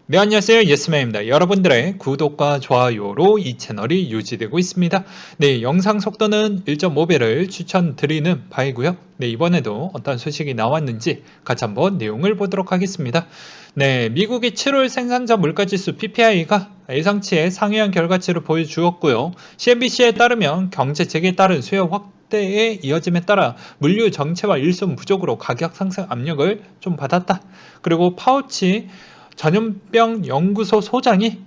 네, 안녕하세요. 예스맨입니다. 여러분들의 구독과 좋아요로 이 채널이 유지되고 있습니다. 네, 영상 속도는 1.5배를 추천드리는 바이고요. 네, 이번에도 어떤 소식이 나왔는지 같이 한번 내용을 보도록 하겠습니다. 네, 미국의 7월 생산자 물가지수 PPI가 예상치의 상회한 결과치를 보여주었고요. CNBC에 따르면 경제 재개에 따른 수요 확대에 이어짐에 따라 물류 정체와 일손 부족으로 가격 상승 압력을 좀 받았다. 그리고 파우치 전염병 연구소 소장이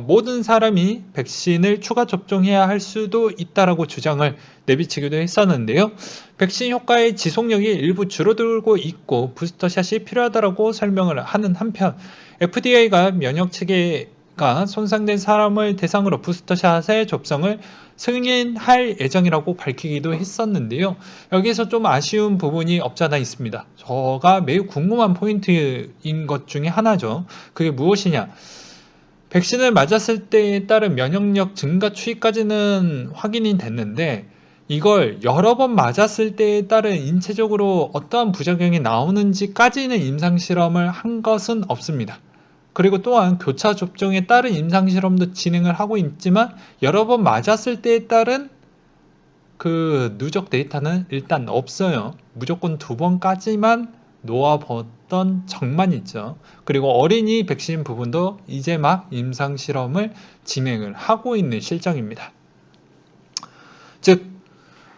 모든 사람이 백신을 추가 접종해야 할 수도 있다라고 주장을 내비치기도 했었는데요. 백신 효과의 지속력이 일부 줄어들고 있고 부스터샷이 필요하다라고 설명을 하는 한편 FDA가 면역 체계가 손상된 사람을 대상으로 부스터샷의 접종을 승인할 예정이라고 밝히기도 했었는데요. 여기서 좀 아쉬운 부분이 없잖아 있습니다. 저가 매우 궁금한 포인트인 것 중에 하나죠. 그게 무엇이냐? 백신을 맞았을 때에 따른 면역력 증가 추이까지는 확인이 됐는데 이걸 여러 번 맞았을 때에 따른 인체적으로 어떠한 부작용이 나오는지까지는 임상실험을 한 것은 없습니다. 그리고 또한 교차 접종에 따른 임상실험도 진행을 하고 있지만 여러 번 맞았을 때에 따른 그 누적 데이터는 일단 없어요. 무조건 2번까지만 놓아봤던 적만 있죠. 그리고 어린이 백신 부분도 이제 막 임상실험을 진행을 하고 있는 실정입니다. 즉,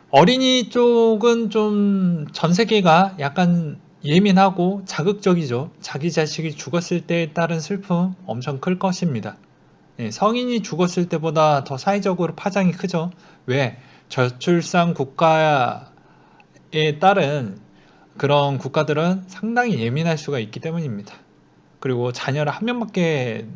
어린이 쪽은 좀 전 세계가 약간 예민하고 자극적이죠. 자기 자식이 죽었을 때에 따른 슬픔 엄청 클 것입니다. 성인이 죽었을 때보다 더 사회적으로 파장이 크죠. 왜? 저출산 국가에 따른 그런 국가들은 상당히 예민할 수가 있기 때문입니다. 그리고 자녀를 한 명밖에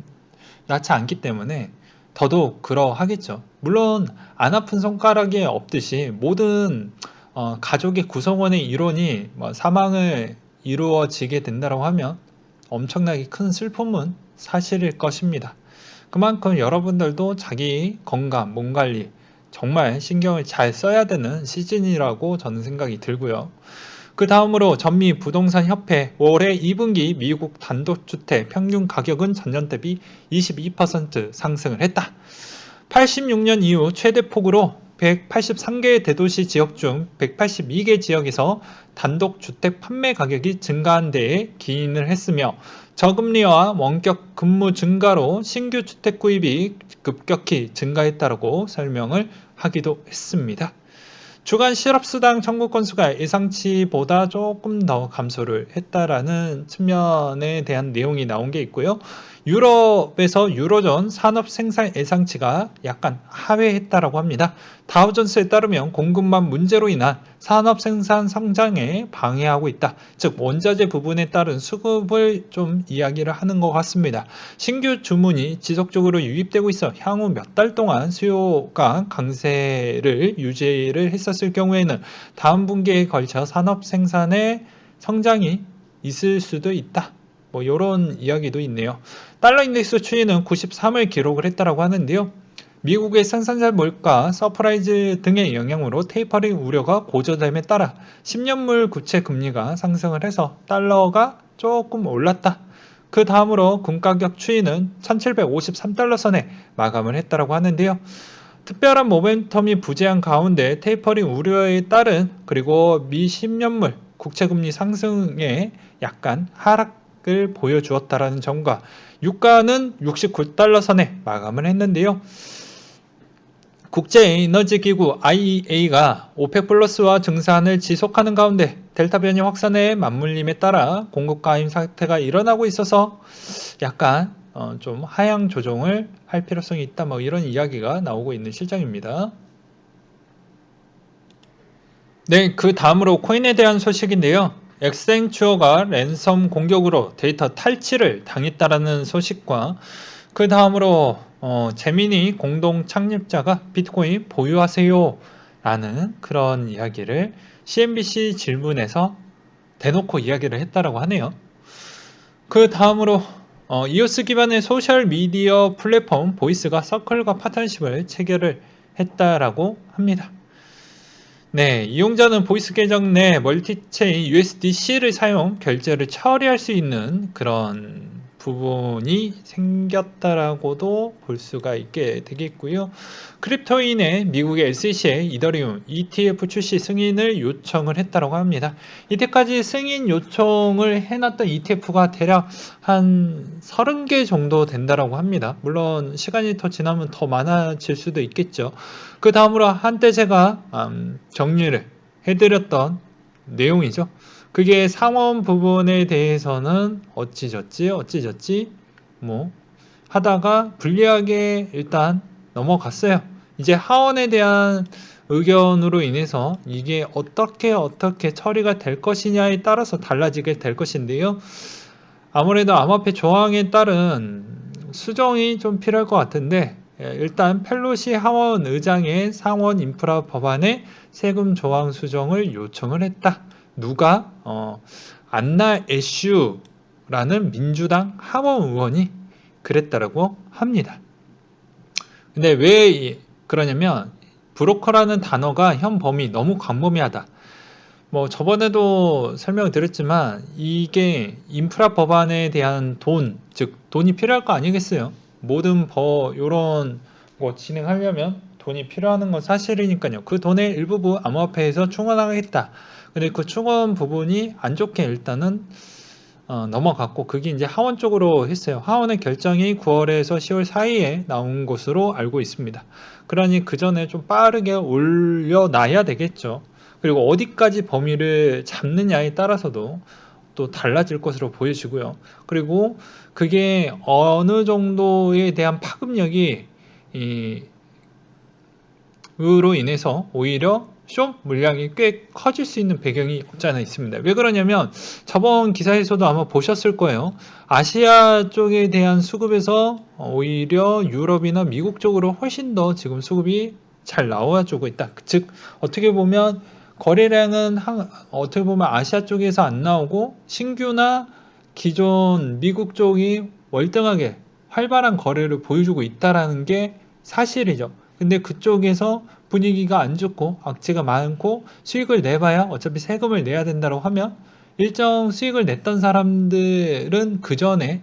낳지 않기 때문에 더더욱 그러하겠죠. 물론 안 아픈 손가락이 없듯이 모든 가족의 구성원의 일원이 사망을 이루어지게 된다고 하면 엄청나게 큰 슬픔은 사실일 것입니다. 그만큼 여러분들도 자기 건강, 몸 관리 정말 신경을 잘 써야 되는 시즌이라고 저는 생각이 들고요. 그 다음으로 전미 부동산 협회 올해 2분기 미국 단독주택 평균 가격은 전년 대비 22% 상승을 했다. 86년 이후 최대 폭으로 183개 대도시 지역 중 182개 지역에서 단독주택 판매 가격이 증가한 데에 기인을 했으며 저금리와 원격 근무 증가로 신규 주택 구입이 급격히 증가했다고 설명을 하기도 했습니다. 주간 실업수당 청구 건수가 예상치보다 조금 더 감소를 했다라는 측면에 대한 내용이 나온 게 있고요. 유럽에서 유로존 산업 생산 예상치가 약간 하회했다라고 합니다. 다우존스에 따르면 공급망 문제로 인한 산업 생산 성장에 방해하고 있다. 즉 원자재 부분에 따른 수급을 좀 이야기를 하는 것 같습니다. 신규 주문이 지속적으로 유입되고 있어 향후 몇 달 동안 수요가 강세를 유지를 했었을 경우에는 다음 분기에 걸쳐 산업 생산의 성장이 있을 수도 있다. 이런 이야기도 있네요. 달러 인덱스 추이는 93을 기록을 했다고 하는데요. 미국의 생산자 물가, 서프라이즈 등의 영향으로 테이퍼링 우려가 고조됨에 따라 10년물 국채 금리가 상승을 해서 달러가 조금 올랐다. 그 다음으로 금가격 추이는 1753달러 선에 마감을 했다고 하는데요. 특별한 모멘텀이 부재한 가운데 테이퍼링 우려에 따른 그리고 미 10년물 국채금리 상승에 약간 하락을 보여주었다라는 점과 유가는 69달러 선에 마감을 했는데요. 국제에너지기구 IEA가 오펙 플러스와 증산을 지속하는 가운데 델타 변이 확산에 맞물림에 따라 공급 과잉 사태가 일어나고 있어서 약간 좀 하향 조정을 할 필요성이 있다. 이런 이야기가 나오고 있는 실정입니다. 네, 그 다음으로 코인에 대한 소식인데요. 엑센추어가 랜섬 공격으로 데이터 탈취를 당했다라는 소식과 그 다음으로 재민이 공동 창립자가 비트코인 보유하세요 라는 그런 이야기를 CNBC 질문에서 대놓고 이야기를 했다라고 하네요. 그 다음으로 이오스 기반의 소셜미디어 플랫폼 보이스가 서클과 파트너십을 체결을 했다라고 합니다. 네, 이용자는 보이스 계정 내 멀티체인 USDC를 사용 결제를 처리할 수 있는 그런 부분이 생겼다라고도 볼 수가 있게 되겠고요. 크립토인의 미국의 SEC의 이더리움 ETF 출시 승인을 요청을 했다고 합니다. 이때까지 승인 요청을 해놨던 ETF가 대략 한 30개 정도 된다라고 합니다. 물론 시간이 더 지나면 더 많아질 수도 있겠죠. 그 다음으로 한때 제가 정리를 해드렸던 내용이죠. 그게 상원 부분에 대해서는 어찌저찌 뭐 하다가 불리하게 일단 넘어갔어요. 이제 하원에 대한 의견으로 인해서 이게 어떻게 처리가 될 것이냐에 따라서 달라지게 될 것인데요. 아무래도 암호화폐 조항에 따른 수정이 좀 필요할 것 같은데, 일단 펠로시 하원 의장의 상원 인프라 법안에 세금 조항 수정을 요청을 했다. 누가? 안나 애슈라는 민주당 하원 의원이 그랬다라고 합니다. 근데 왜 그러냐면 브로커라는 단어가 현 범위 너무 광범위하다. 뭐 저번에도 설명드렸지만 이게 인프라 법안에 대한 돈, 즉 돈이 필요할 거 아니겠어요? 모든 요런 거 진행하려면 돈이 필요한 건 사실이니까요. 그 돈의 일부분 암호화폐에서 충원하겠다. 근데 그 충원 부분이 안 좋게 일단은 넘어갔고, 그게 이제 하원 쪽으로 했어요. 하원의 결정이 9월에서 10월 사이에 나온 것으로 알고 있습니다. 그러니 그 전에 좀 빠르게 올려놔야 되겠죠. 그리고 어디까지 범위를 잡느냐에 따라서도 또 달라질 것으로 보여지고요. 그리고 그게 어느 정도에 대한 파급력이 으로 인해서 오히려 숏 물량이 꽤 커질 수 있는 배경이 없지 않아 있습니다. 왜 그러냐면 저번 기사에서도 아마 보셨을 거예요. 아시아 쪽에 대한 수급에서 오히려 유럽이나 미국 쪽으로 훨씬 더 지금 수급이 잘 나와주고 있다. 즉 어떻게 보면 거래량은 어떻게 보면 아시아 쪽에서 안 나오고 신규나 기존 미국 쪽이 월등하게 활발한 거래를 보여주고 있다라는 게 사실이죠. 근데 그쪽에서 분위기가 안 좋고 악재가 많고 수익을 내봐야 어차피 세금을 내야 된다고 하면 일정 수익을 냈던 사람들은 그 전에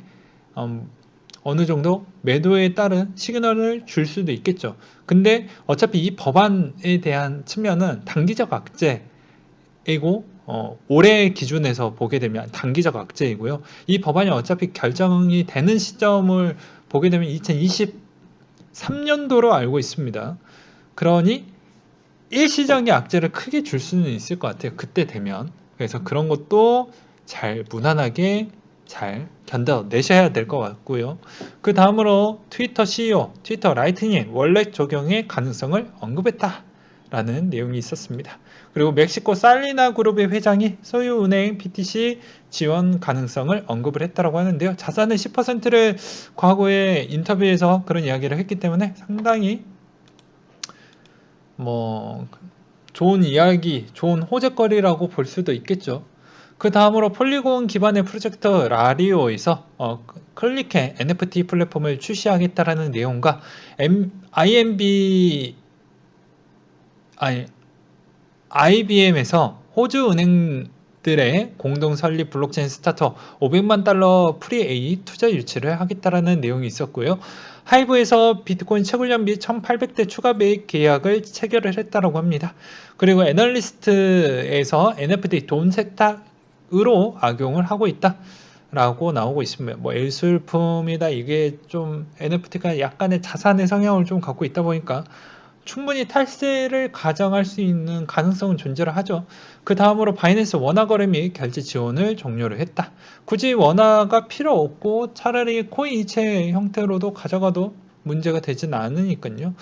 어느 정도 매도에 따른 시그널을 줄 수도 있겠죠. 근데 어차피 이 법안에 대한 측면은 단기적 악재이고 올해 기준에서 보게 되면 단기적 악재이고요. 이 법안이 어차피 결정이 되는 시점을 보게 되면 2023년도로 알고 있습니다. 그러니 일시적인 악재를 크게 줄 수는 있을 것 같아요. 그때 되면. 그래서 그런 것도 잘 무난하게 잘 견뎌내셔야 될 것 같고요. 그 다음으로 트위터 CEO, 트위터 라이트닝 원래 적용의 가능성을 언급했다라는 내용이 있었습니다. 그리고 멕시코 살리나 그룹의 회장이 소유은행 PTC 지원 가능성을 언급을 했다고 하는데요. 자산의 10%를 과거에 인터뷰에서 그런 이야기를 했기 때문에 상당히 좋은 이야기, 좋은 호재거리라고 볼 수도 있겠죠. 그 다음으로 폴리곤 기반의 프로젝트 라리오에서 클릭해 NFT 플랫폼을 출시하겠다라는 내용과 IBM에서 호주 은행들의 공동 설립 블록체인 스타트업 500만 달러 프리-A 투자 유치를 하겠다라는 내용이 있었고요. 하이브에서 비트코인 채굴량 및 1800대 추가 매입 계약을 체결을 했다고 합니다. 그리고 애널리스트에서 NFT 돈 세탁으로 악용을 하고 있다 라고 나오고 있습니다. 예술품이다. 이게 좀 NFT가 약간의 자산의 성향을 좀 갖고 있다 보니까 충분히 탈세를 가정할 수 있는 가능성은 존재를 하죠. 그 다음으로 바이낸스 원화 거래 및 결제 지원을 종료를 했다. 굳이 원화가 필요 없고 차라리 코인 이체 형태로도 가져가도 문제가 되진 않으니까요.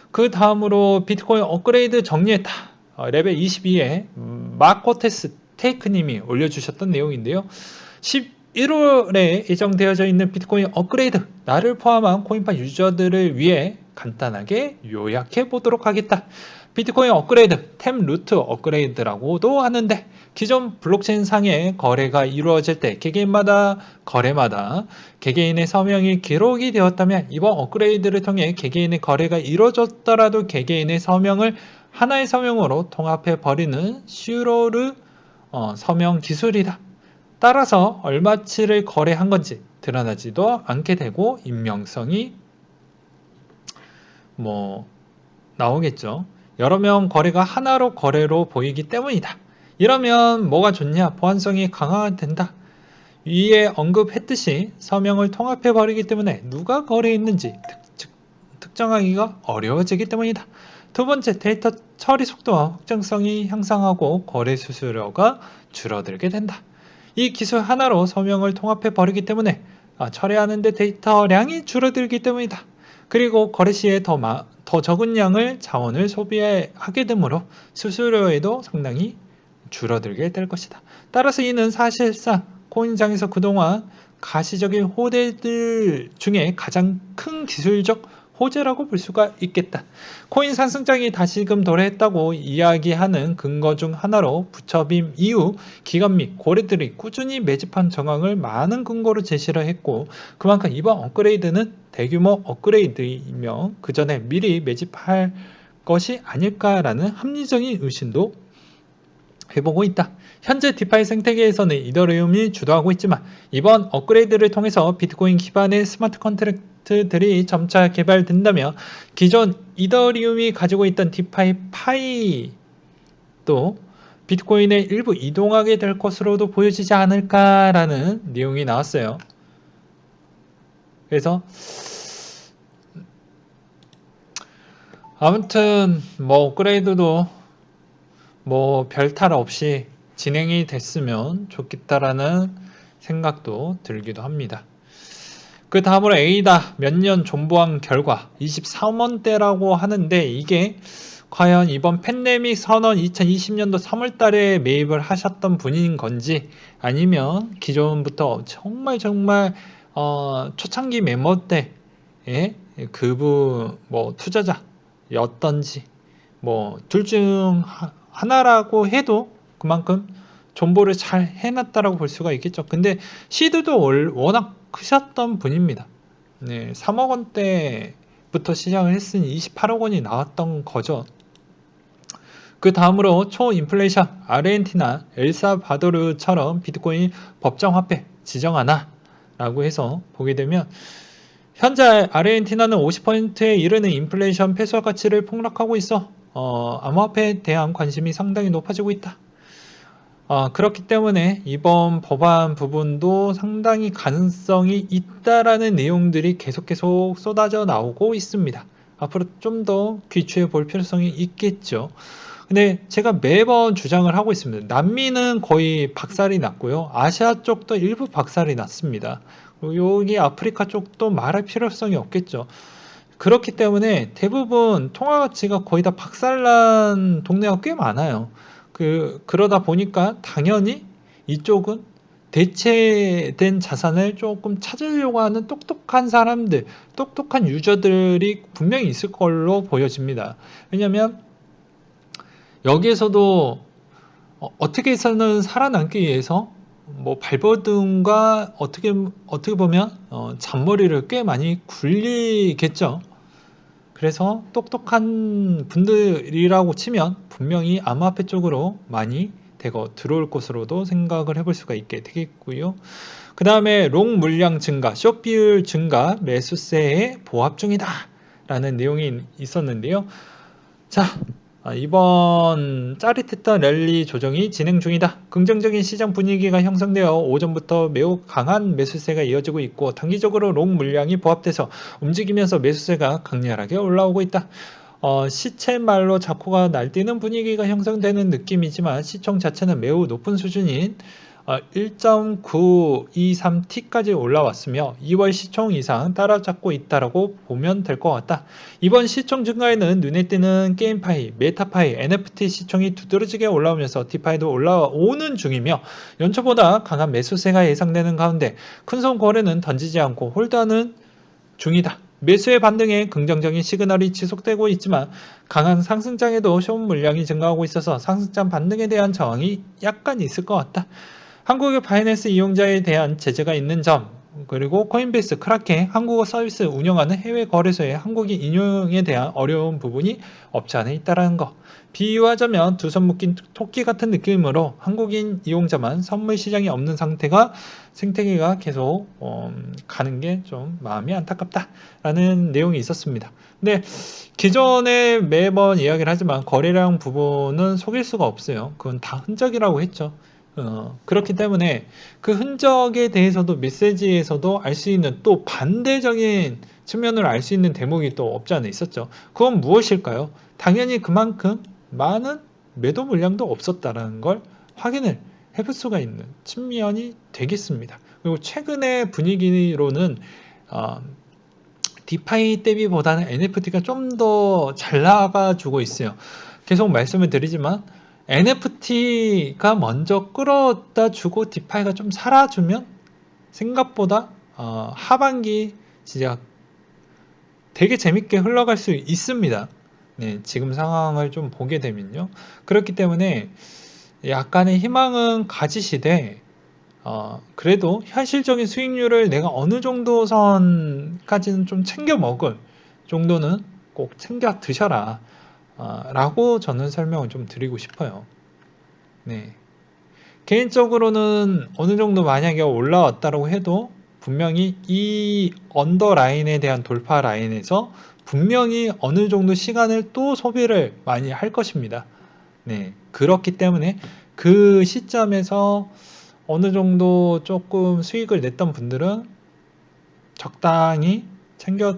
그 다음으로 비트코인 업그레이드 정리했다. 레벨 22에 마코테스 테이크님이 올려주셨던 내용인데요. 11월에 예정되어져 있는 비트코인 업그레이드, 나를 포함한 코인파 유저들을 위해 간단하게 요약해 보도록 하겠다. 비트코인 업그레이드, 템 루트 업그레이드라고도 하는데 기존 블록체인 상의 거래가 이루어질 때 거래마다 개개인의 서명이 기록이 되었다면 이번 업그레이드를 통해 개개인의 거래가 이루어졌더라도 개개인의 서명을 하나의 서명으로 통합해 버리는 슈로르 서명 기술이다. 따라서 얼마치를 거래한 건지 드러나지도 않게 되고 익명성이 나오겠죠. 여러 명 거래가 하나로 거래로 보이기 때문이다. 이러면 뭐가 좋냐? 보안성이 강화된다. 위에 언급했듯이 서명을 통합해버리기 때문에 누가 거래했는지 특정하기가 어려워지기 때문이다. 두 번째, 데이터 처리 속도와 확정성이 향상하고 거래 수수료가 줄어들게 된다. 이 기술 하나로 서명을 통합해버리기 때문에 처리하는데 데이터량이 줄어들기 때문이다. 그리고 거래 시에 더 적은 양을 자원을 소비하게 되므로 수수료에도 상당히 줄어들게 될 것이다. 따라서 이는 사실상 코인장에서 그동안 가시적인 호재들 중에 가장 큰 기술적 호재라고 볼 수가 있겠다. 코인 상승장이 다시금 도래했다고 이야기하는 근거 중 하나로 부처빔 이후 기관 및 고래들이 꾸준히 매집한 정황을 많은 근거로 제시를 했고, 그만큼 이번 업그레이드는 대규모 업그레이드이며 그 전에 미리 매집할 것이 아닐까라는 합리적인 의심도 해보고 있다. 현재 디파이 생태계에서는 이더리움이 주도하고 있지만 이번 업그레이드를 통해서 비트코인 기반의 스마트 컨트랙트들이 점차 개발된다며 기존 이더리움이 가지고 있던 디파이 파이도 비트코인의 일부 이동하게 될 것으로도 보여지지 않을까라는 내용이 나왔어요. 그래서 아무튼 업그레이드도 별탈 없이 진행이 됐으면 좋겠다라는 생각도 들기도 합니다. 그 다음으로 에이다 몇 년 존버한 결과 24원대라고 하는데, 이게 과연 이번 팬데믹 선언 2020년도 3월달에 매입을 하셨던 분인 건지, 아니면 기존부터 정말 초창기 멤버 때의 그분 투자자였던지 둘 중 하나라고 해도 그만큼 존버를 잘 해놨다라고 볼 수가 있겠죠. 근데 시드도 워낙 크셨던 분입니다. 3억 원대부터 시작을 했으니 28억 원이 나왔던 거죠. 그 다음으로 초인플레이션 아르헨티나, 엘사바도르처럼 비트코인 법정화폐 지정하나? 라고 해서 보게 되면 현재 아르헨티나는 50%에 이르는 인플레이션 패소 가치를 폭락하고 있어 암호화폐에 대한 관심이 상당히 높아지고 있다. 그렇기 때문에 이번 법안 부분도 상당히 가능성이 있다라는 내용들이 계속 쏟아져 나오고 있습니다. 앞으로 좀 더 귀추해 볼 필요성이 있겠죠. 근데 제가 매번 주장을 하고 있습니다. 남미는 거의 박살이 났고요. 아시아 쪽도 일부 박살이 났습니다. 그리고 여기 아프리카 쪽도 말할 필요성이 없겠죠. 그렇기 때문에 대부분 통화 가치가 거의 다 박살난 동네가 꽤 많아요. 그러다 보니까 당연히 이쪽은 대체된 자산을 조금 찾으려고 하는 똑똑한 사람들, 똑똑한 유저들이 분명히 있을 걸로 보여집니다. 왜냐면 여기에서도 어떻게 해서는 살아남기 위해서 발버둥과 어떻게 보면 잔머리를 꽤 많이 굴리겠죠. 그래서 똑똑한 분들이라고 치면 분명히 암호화폐 쪽으로 많이 들어올 것으로도 생각을 해볼 수가 있게 되겠고요. 그 다음에 롱 물량 증가, 숏 비율 증가, 매수세에 보합 중이다 라는 내용이 있었는데요. 자, 이번 짜릿했던 랠리 조정이 진행 중이다. 긍정적인 시장 분위기가 형성되어 오전부터 매우 강한 매수세가 이어지고 있고, 단기적으로 롱 물량이 보합돼서 움직이면서 매수세가 강렬하게 올라오고 있다. 시체말로 자코가 날뛰는 분위기가 형성되는 느낌이지만 시총 자체는 매우 높은 수준인 1.923T까지 올라왔으며 2월 시총 이상 따라잡고 있다라고 보면 될 것 같다. 이번 시총 증가에는 눈에 띄는 게임파이, 메타파이, NFT 시총이 두드러지게 올라오면서 디파이도 올라오는 중이며 연초보다 강한 매수세가 예상되는 가운데 큰손 거래는 던지지 않고 홀드하는 중이다. 매수의 반등에 긍정적인 시그널이 지속되고 있지만 강한 상승장에도 숏 물량이 증가하고 있어서 상승장 반등에 대한 저항이 약간 있을 것 같다. 한국의 바이낸스 이용자에 대한 제재가 있는 점, 그리고 코인베이스, 크라켄, 한국어 서비스 운영하는 해외 거래소의 한국인 인용에 대한 어려운 부분이 없지 않아 있다는 거. 비유하자면 두 손 묶인 토끼 같은 느낌으로 한국인 이용자만 선물 시장이 없는 생태계가 계속 가는 게 좀 마음이 안타깝다라는 내용이 있었습니다. 근데 기존에 매번 이야기를 하지만 거래량 부분은 속일 수가 없어요. 그건 다 흔적이라고 했죠. 그렇기 때문에 그 흔적에 대해서도 메시지에서도 알 수 있는 또 반대적인 측면을 알 수 있는 대목이 또 없지 않아 있었죠. 그건 무엇일까요? 당연히 그만큼 많은 매도 물량도 없었다는 걸 확인을 해볼 수가 있는 측면이 되겠습니다. 그리고 최근의 분위기로는 어, 디파이 대비보다는 NFT가 좀 더 잘 나가주고 있어요. 계속 말씀을 드리지만 NFT가 먼저 끌어다 주고 디파이가 좀 살아주면 생각보다 하반기 진짜 되게 재밌게 흘러갈 수 있습니다. 네, 지금 상황을 좀 보게 되면요. 그렇기 때문에 약간의 희망은 가지시되 그래도 현실적인 수익률을 내가 어느 정도 선까지는 좀 챙겨 먹을 정도는 꼭 챙겨 드셔라 라고 저는 설명을 좀 드리고 싶어요. 네. 개인적으로는 어느 정도 만약에 올라왔다고 해도 분명히 이 언더라인에 대한 돌파 라인에서 분명히 어느 정도 시간을 또 소비를 많이 할 것입니다. 네. 그렇기 때문에 그 시점에서 어느 정도 조금 수익을 냈던 분들은 적당히 챙겨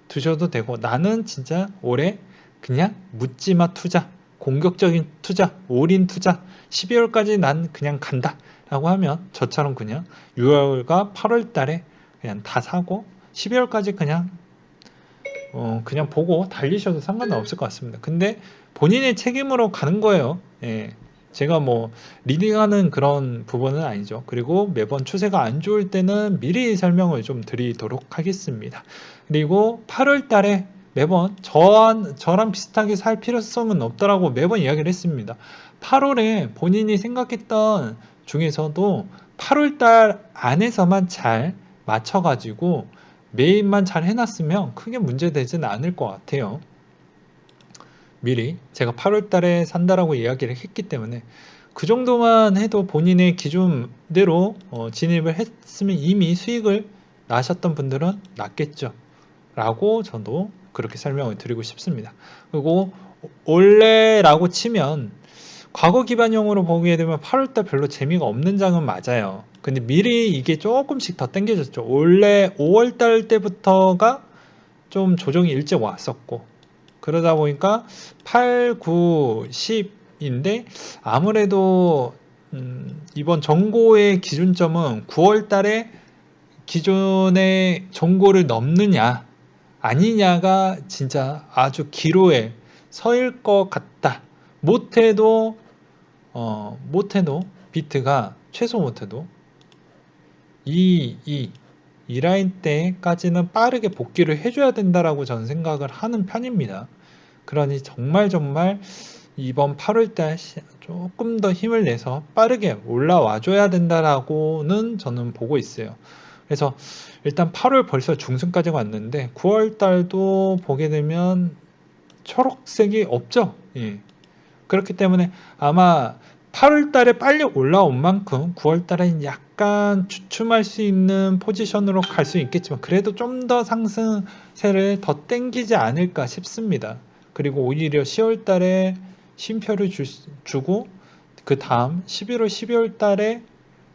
두셔도 되고, 나는 진짜 올해 그냥 묻지마 투자, 공격적인 투자, 올인 투자 12월까지 난 그냥 간다 라고 하면 저처럼 그냥 6월과 8월 달에 그냥 다 사고 12월까지 그냥 보고 달리셔도 상관은 없을 것 같습니다. 근데 본인의 책임으로 가는 거예요. 예. 제가 뭐 리딩하는 그런 부분은 아니죠. 그리고 매번 추세가 안 좋을 때는 미리 설명을 좀 드리도록 하겠습니다. 그리고 8월 달에 매번 저랑 비슷하게 살 필요성은 없다라고 매번 이야기를 했습니다. 8월에 본인이 생각했던 중에서도 8월 달 안에서만 잘 맞춰가지고 매입만 잘 해놨으면 크게 문제되지는 않을 것 같아요. 미리 제가 8월 달에 산다라고 이야기를 했기 때문에 그 정도만 해도 본인의 기준대로 진입을 했으면 이미 수익을 나셨던 분들은 낫겠죠 라고 저도 그렇게 설명을 드리고 싶습니다. 그리고 올해라고 치면 과거 기반형으로 보게 되면 8월달 별로 재미가 없는 장은 맞아요. 근데 미리 이게 조금씩 더 당겨졌죠. 원래 5월달 때부터가 좀 조정이 일찍 왔었고, 그러다 보니까 8, 9, 10인데 아무래도 이번 정고의 기준점은 9월 달에 기존의 정고를 넘느냐 아니냐가 진짜 아주 기로에 서일 것 같다. 못해도 비트가 최소 못해도 이 라인 때까지는 빠르게 복귀를 해줘야 된다라고 저는 생각을 하는 편입니다. 그러니 정말 이번 8월달 조금 더 힘을 내서 빠르게 올라와줘야 된다라고는 저는 보고 있어요. 그래서 일단 8월 벌써 중순까지 왔는데 9월달도 보게 되면 초록색이 없죠. 예. 그렇기 때문에 아마 8월 달에 빨리 올라온 만큼 9월 달엔 약간 주춤할 수 있는 포지션으로 갈 수 있겠지만 그래도 좀 더 상승세를 더 땡기지 않을까 싶습니다. 그리고 오히려 10월 달에 쉼표를 주고 그 다음 11월, 12월 달에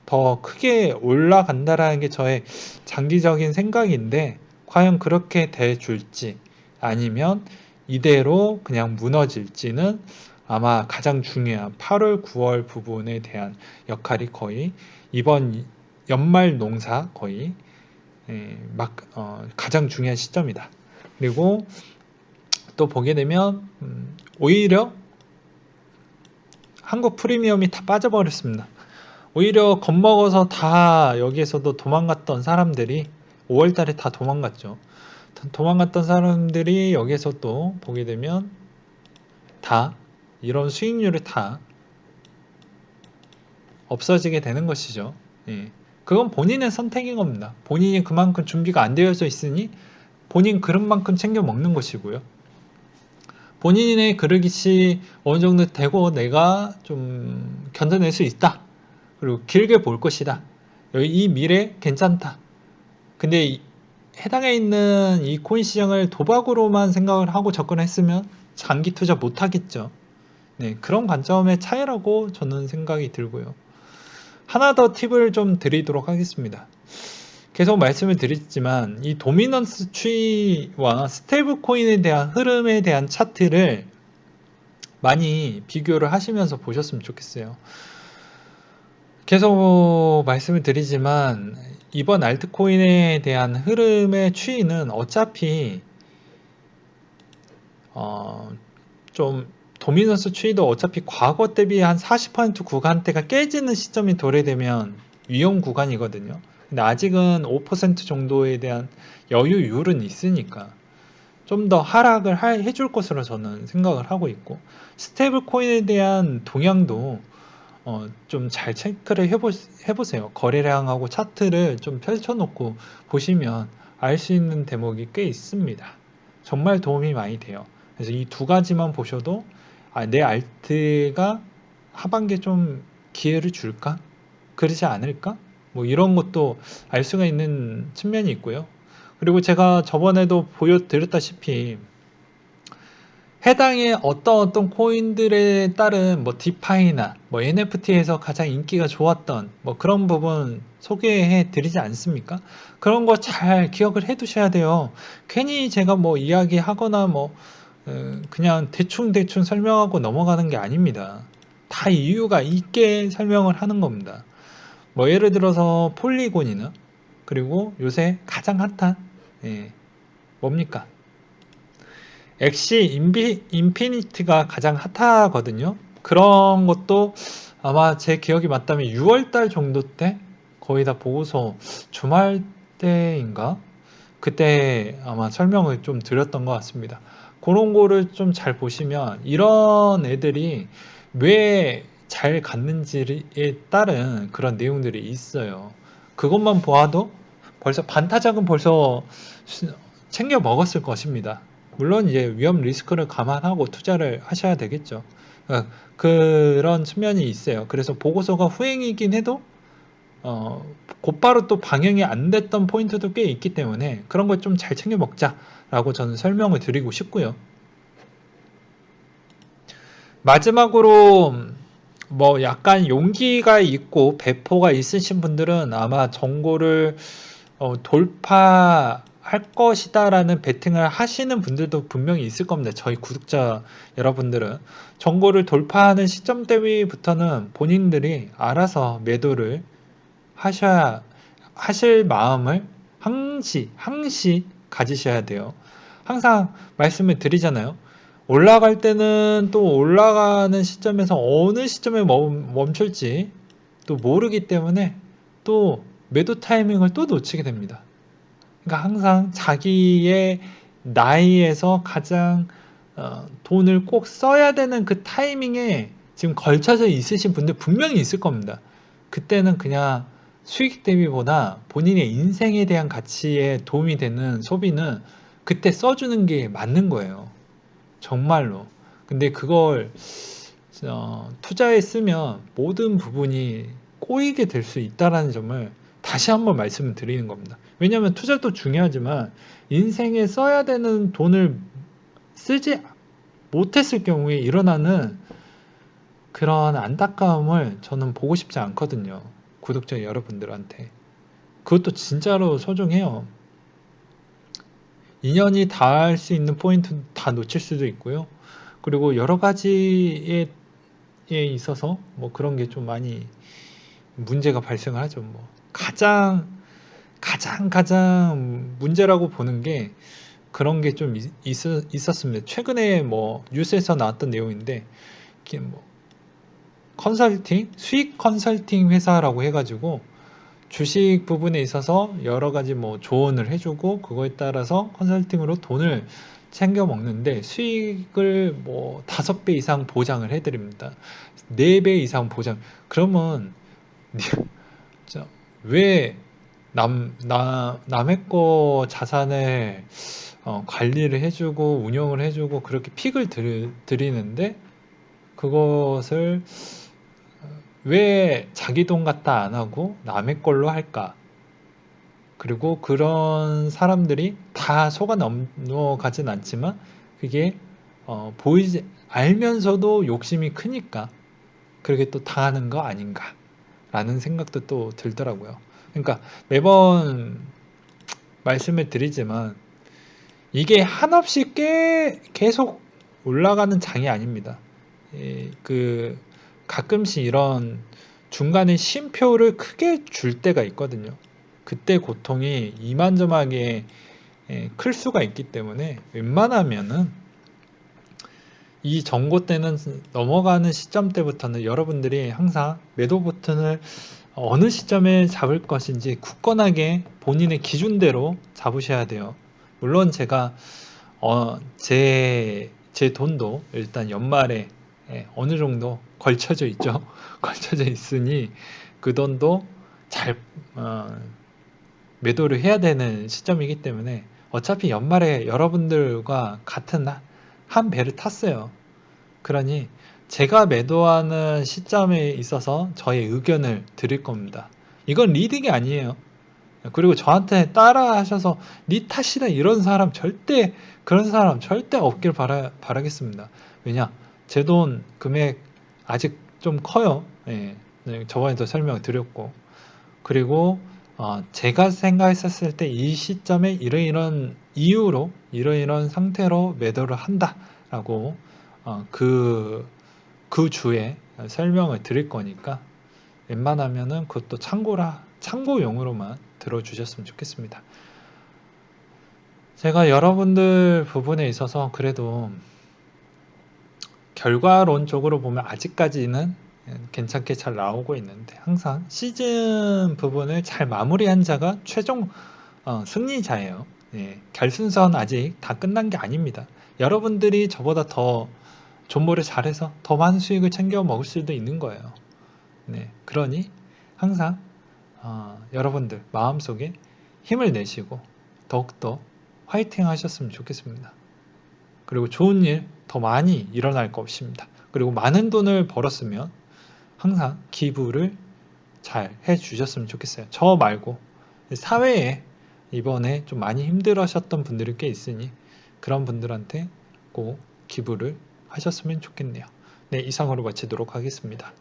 더 크게 올라간다라는 게 저의 장기적인 생각인데 과연 그렇게 돼 줄지 아니면 이대로 그냥 무너질지는 아마 가장 중요한 8월, 9월 부분에 대한 역할이 거의 이번 연말 농사 거의 가장 중요한 시점이다. 그리고 또 보게 되면 오히려 한국 프리미엄이 다 빠져버렸습니다. 오히려 겁먹어서 다 여기에서도 도망갔던 사람들이 5월달에 다 도망갔죠. 도망갔던 사람들이 여기에서 또 보게 되면 다 이런 수익률이 다 없어지게 되는 것이죠. 예. 그건 본인의 선택인 겁니다. 본인이 그만큼 준비가 안 되어져 있으니 본인 그릇만큼 챙겨 먹는 것이고요. 본인의 그릇이 어느 정도 되고 내가 좀 견뎌낼 수 있다. 그리고 길게 볼 것이다. 이 미래 괜찮다. 근데 해당에 있는 이 코인 시장을 도박으로만 생각을 하고 접근했으면 장기 투자 못 하겠죠. 네, 그런 관점의 차이라고 저는 생각이 들고요. 하나 더 팁을 좀 드리도록 하겠습니다. 계속 말씀을 드렸지만 이 도미넌스 추이와 스테이블 코인에 대한 흐름에 대한 차트를 많이 비교를 하시면서 보셨으면 좋겠어요. 계속 말씀을 드리지만 이번 알트코인에 대한 흐름의 추이는 어차피 좀 도미넌스 추이도 어차피 과거 대비 한 40% 구간대가 깨지는 시점이 도래되면 위험 구간이거든요. 근데 아직은 5% 정도에 대한 여유율은 있으니까 좀 더 하락을 해줄 것으로 저는 생각을 하고 있고, 스테이블 코인에 대한 동향도 좀 잘 체크를 해보세요. 거래량하고 차트를 좀 펼쳐놓고 보시면 알 수 있는 대목이 꽤 있습니다. 정말 도움이 많이 돼요. 그래서 이 두 가지만 보셔도 내 알트가 하반기에 좀 기회를 줄까? 그러지 않을까? 뭐 이런 것도 알 수가 있는 측면이 있고요. 그리고 제가 저번에도 보여드렸다시피 해당의 어떤 코인들에 따른 뭐 디파이나 뭐 NFT에서 가장 인기가 좋았던 뭐 그런 부분 소개해 드리지 않습니까? 그런 거 잘 기억을 해 두셔야 돼요. 괜히 제가 뭐 이야기하거나 뭐 그냥 대충 설명하고 넘어가는 게 아닙니다. 다 이유가 있게 설명을 하는 겁니다. 뭐 예를 들어서 폴리곤이나 그리고 요새 가장 핫한 뭡니까? 엑시 인피니티가 가장 핫하거든요. 그런 것도 아마 제 기억이 맞다면 6월달 정도 때 거의 다 보고서 주말 때인가? 그때 아마 설명을 좀 드렸던 것 같습니다. 그런 거를 좀 잘 보시면 이런 애들이 왜 잘 갔는지에 따른 그런 내용들이 있어요. 그것만 보아도 벌써 반타작은 벌써 챙겨 먹었을 것입니다. 물론 이제 위험 리스크를 감안하고 투자를 하셔야 되겠죠. 그런 측면이 있어요. 그래서 보고서가 후행이긴 해도 곧바로 또 방영이 안 됐던 포인트도 꽤 있기 때문에 그런 걸 좀 잘 챙겨 먹자라고 저는 설명을 드리고 싶고요. 마지막으로 뭐 약간 용기가 있고 배포가 있으신 분들은 아마 정보를 돌파할 것이다라는 베팅을 하시는 분들도 분명히 있을 겁니다. 저희 구독자 여러분들은 정보를 돌파하는 시점 대비부터는 본인들이 알아서 매도를 하실 마음을 항시 가지셔야 돼요. 항상 말씀을 드리잖아요. 올라갈 때는 또 올라가는 시점에서 어느 시점에 멈출지 또 모르기 때문에 또 매도 타이밍을 또 놓치게 됩니다. 그러니까 항상 자기의 나이에서 가장 돈을 꼭 써야 되는 그 타이밍에 지금 걸쳐져 있으신 분들 분명히 있을 겁니다. 그때는 그냥 수익 대비보다 본인의 인생에 대한 가치에 도움이 되는 소비는 그때 써주는 게 맞는 거예요. 정말로. 근데 그걸 투자에 쓰면 모든 부분이 꼬이게 될 수 있다는 점을 다시 한번 말씀을 드리는 겁니다. 왜냐하면 투자도 중요하지만 인생에 써야 되는 돈을 쓰지 못했을 경우에 일어나는 그런 안타까움을 저는 보고 싶지 않거든요. 구독자 여러분들한테. 그것도 진짜로 소중해요. 인연이 닿을 수 있는 포인트 다 놓칠 수도 있고요. 그리고 여러 가지에 있어서 뭐 그런 게 좀 많이 문제가 발생을 하죠. 뭐 가장 문제라고 보는 게 그런 게 좀 있었습니다. 최근에 뭐 뉴스에서 나왔던 내용인데 뭐 수익 컨설팅 회사라고 해가지고 주식 부분에 있어서 여러 가지 뭐 조언을 해주고 그거에 따라서 컨설팅으로 돈을 챙겨 먹는데 수익을 뭐 5배 이상 보장을 해드립니다. 4배 이상 보장. 그러면 왜 남의 거 자산을 관리를 해주고 운영을 해주고 그렇게 픽을 들이는데 그것을 왜 자기 돈 갖다 안 하고 남의 걸로 할까? 그리고 그런 사람들이 다 속아 넘어가진 않지만 그게 보이지 알면서도 욕심이 크니까 그렇게 또 당하는 거 아닌가 라는 생각도 또 들더라고요. 그러니까 매번 말씀을 드리지만 이게 한없이 계속 올라가는 장이 아닙니다. 그 가끔씩 이런 중간에 쉼표를 크게 줄 때가 있거든요. 그때 고통이 이만저만하게 클 수가 있기 때문에 웬만하면은 이 정고 때는 넘어가는 시점 때부터는 여러분들이 항상 매도 버튼을 어느 시점에 잡을 것인지 굳건하게 본인의 기준대로 잡으셔야 돼요. 물론 제가 제 돈도 일단 연말에 어느 정도 걸쳐져 있죠. 걸쳐져 있으니 그 돈도 잘 매도를 해야 되는 시점이기 때문에 어차피 연말에 여러분들과 같은 한 배를 탔어요. 그러니 제가 매도하는 시점에 있어서 저의 의견을 드릴 겁니다. 이건 리딩이 아니에요. 그리고 저한테 따라 하셔서 니 탓이다 이런 사람 절대 그런 사람 절대 없길 바라겠습니다. 왜냐 제 돈 금액 아직 좀 커요. 예, 네, 저번에도 설명을 드렸고 그리고 제가 생각했었을 때 이 시점에 이런 이유로 이런 상태로 매도를 한다라고 그 주에 설명을 드릴 거니까 웬만하면은 그것도 참고용으로만 들어주셨으면 좋겠습니다. 제가 여러분들 부분에 있어서 그래도 결과론적으로 보면 아직까지는 괜찮게 잘 나오고 있는데 항상 시즌 부분을 잘 마무리한 자가 최종 승리자예요. 예, 결승선 아직 다 끝난 게 아닙니다. 여러분들이 저보다 더 존버를 잘해서 더 많은 수익을 챙겨 먹을 수도 있는 거예요. 네, 그러니 항상 여러분들 마음속에 힘을 내시고 더욱더 화이팅 하셨으면 좋겠습니다. 그리고 좋은 일 더 많이 일어날 것입니다. 그리고 많은 돈을 벌었으면 항상 기부를 잘 해주셨으면 좋겠어요. 저 말고 사회에 이번에 좀 많이 힘들으셨던 분들이 꽤 있으니 그런 분들한테 꼭 기부를 하셨으면 좋겠네요. 네, 이상으로 마치도록 하겠습니다.